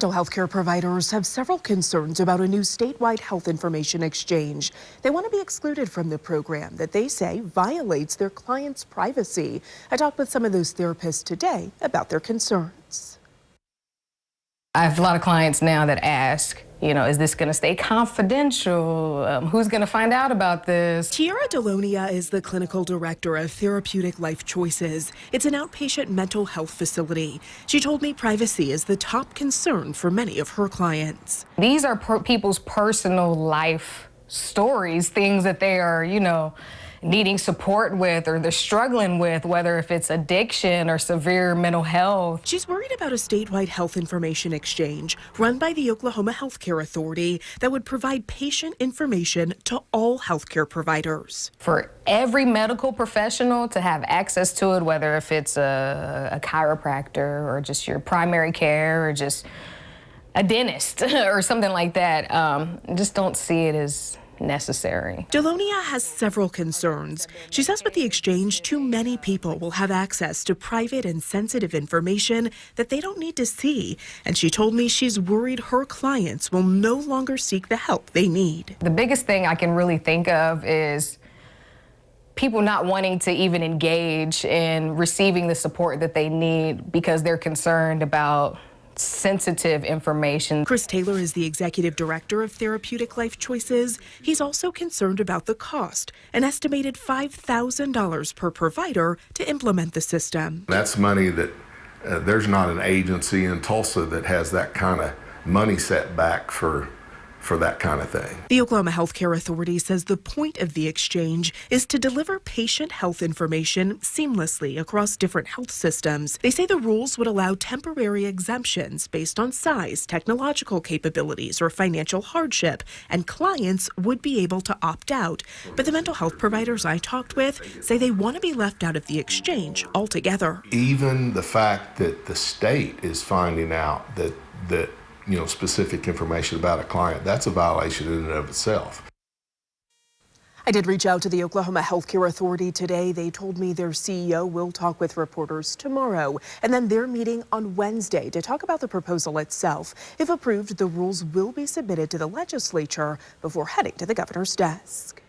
Mental health care providers have several concerns about a new statewide health information exchange. They want to be excluded from the program that they say violates their clients' privacy. I talked with some of those therapists today about their concerns. I have a lot of clients now that ask, is this going to stay confidential? Who's going to find out about this? Tiara Delonia is the clinical director of Therapeutic Life Choices. It's an outpatient mental health facility. She told me privacy is the top concern for many of her clients. These are people's personal life stories, things that they are, needing support with or they're struggling with, whether if it's addiction or severe mental health. She's worried about a statewide health information exchange run by the Oklahoma Healthcare Authority that would provide patient information to all healthcare providers. For every medical professional to have access to it, whether if it's a chiropractor or just your primary care or just a dentist or something like that, just don't see it as necessary. Delonia has several concerns. She says with the exchange, too many people will have access to private and sensitive information that they don't need to see. And she told me she's worried her clients will no longer seek the help they need. The biggest thing I can really think of is people not wanting to even engage in receiving the support that they need because they're concerned about sensitive information. Chris Taylor is the executive director of Therapeutic Life Choices. He's also concerned about the cost, an estimated $5,000 per provider to implement the system. That's money that there's not an agency in Tulsa that has that kind of money set back for that kind of thing. The Oklahoma Healthcare Authority says the point of the exchange is to deliver patient health information seamlessly across different health systems. They say the rules would allow temporary exemptions based on size, technological capabilities, or financial hardship, and clients would be able to opt out. But the mental health providers I talked with say they want to be left out of the exchange altogether. Even the fact that the state is finding out that specific information about a client, that's a violation in and of itself. I did reach out to the Oklahoma Healthcare Authority today. They told me their CEO will talk with reporters tomorrow, and then they're meeting on Wednesday to talk about the proposal itself. If approved, the rules will be submitted to the legislature before heading to the governor's desk.